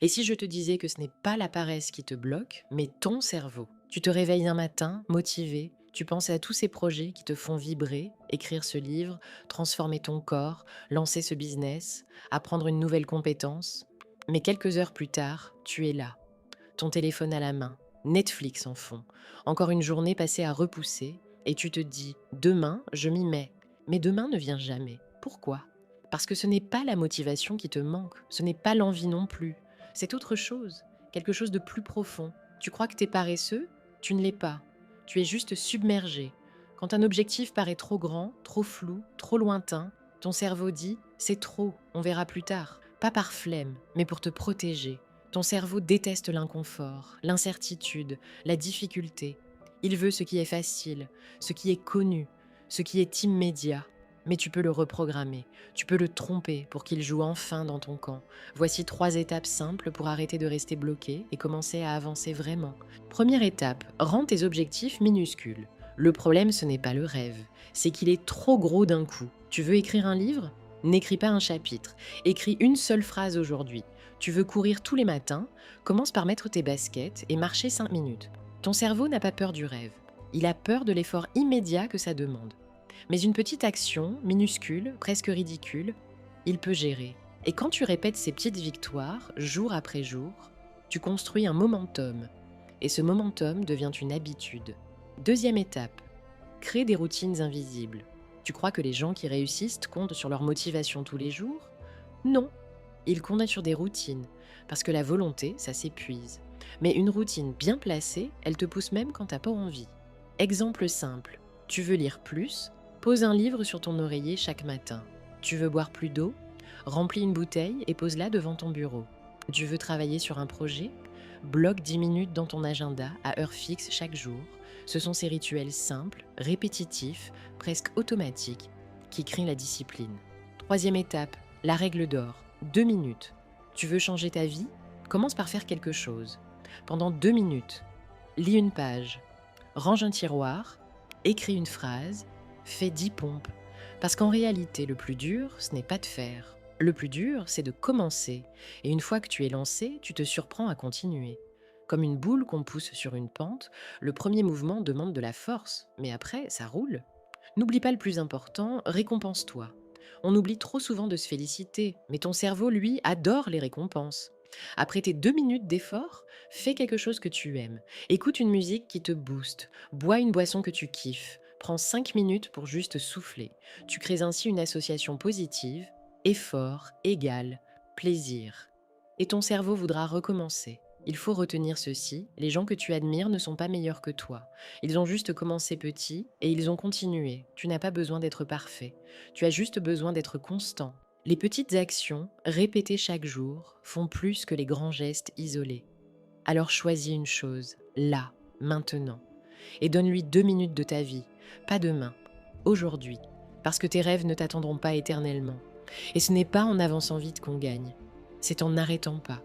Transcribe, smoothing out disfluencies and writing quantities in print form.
Et si je te disais que ce n'est pas la paresse qui te bloque, mais ton cerveau? Tu te réveilles un matin, motivé, tu penses à tous ces projets qui te font vibrer, écrire ce livre, transformer ton corps, lancer ce business, apprendre une nouvelle compétence. Mais quelques heures plus tard, tu es là, ton téléphone à la main, Netflix en fond, encore une journée passée à repousser, et tu te dis, demain, je m'y mets. Mais demain ne vient jamais. Pourquoi? Parce que ce n'est pas la motivation qui te manque, ce n'est pas l'envie non plus. C'est autre chose, quelque chose de plus profond. Tu crois que tu es paresseux? Tu ne l'es pas. Tu es juste submergé. Quand un objectif paraît trop grand, trop flou, trop lointain, ton cerveau dit, c'est trop, on verra plus tard. Pas par flemme, mais pour te protéger. Ton cerveau déteste l'inconfort, l'incertitude, la difficulté. Il veut ce qui est facile, ce qui est connu, ce qui est immédiat. Mais tu peux le reprogrammer, tu peux le tromper pour qu'il joue enfin dans ton camp. Voici 3 étapes simples pour arrêter de rester bloqué et commencer à avancer vraiment. Première étape, rends tes objectifs minuscules. Le problème, ce n'est pas le rêve, c'est qu'il est trop gros d'un coup. Tu veux écrire un livre? N'écris pas un chapitre, écris une seule phrase aujourd'hui. Tu veux courir tous les matins? Commence par mettre tes baskets et marcher 5 minutes. Ton cerveau n'a pas peur du rêve. Il a peur de l'effort immédiat que ça demande. Mais une petite action, minuscule, presque ridicule, il peut gérer. Et quand tu répètes ces petites victoires, jour après jour, tu construis un momentum. Et ce momentum devient une habitude. Deuxième étape, crée des routines invisibles. Tu crois que les gens qui réussissent comptent sur leur motivation tous les jours? Non, ils comptent sur des routines, parce que la volonté, ça s'épuise. Mais une routine bien placée, elle te pousse même quand t'as pas envie. Exemple simple, tu veux lire plus? Pose un livre sur ton oreiller chaque matin. Tu veux boire plus d'eau? Remplis une bouteille et pose-la devant ton bureau. Tu veux travailler sur un projet? Bloque 10 minutes dans ton agenda à heure fixe chaque jour. Ce sont ces rituels simples, répétitifs, presque automatiques, qui créent la discipline. Troisième étape, la règle d'or. 2 minutes. Tu veux changer ta vie? Commence par faire quelque chose. Pendant 2 minutes, lis une page, range un tiroir, écris une phrase, fais 10 pompes. Parce qu'en réalité, le plus dur, ce n'est pas de faire. Le plus dur, c'est de commencer. Et une fois que tu es lancé, tu te surprends à continuer. Comme une boule qu'on pousse sur une pente, le premier mouvement demande de la force, mais après, ça roule. N'oublie pas le plus important, récompense-toi. On oublie trop souvent de se féliciter, mais ton cerveau, lui, adore les récompenses. Après tes 2 minutes d'effort, fais quelque chose que tu aimes. Écoute une musique qui te booste, bois une boisson que tu kiffes, prends 5 minutes pour juste souffler. Tu crées ainsi une association positive, effort égale plaisir. Et ton cerveau voudra recommencer. Il faut retenir ceci, les gens que tu admires ne sont pas meilleurs que toi. Ils ont juste commencé petits et ils ont continué. Tu n'as pas besoin d'être parfait. Tu as juste besoin d'être constant. Les petites actions, répétées chaque jour, font plus que les grands gestes isolés. Alors choisis une chose, là, maintenant, et donne-lui 2 minutes de ta vie, pas demain, aujourd'hui, parce que tes rêves ne t'attendront pas éternellement. Et ce n'est pas en avançant vite qu'on gagne, c'est en n'arrêtant pas.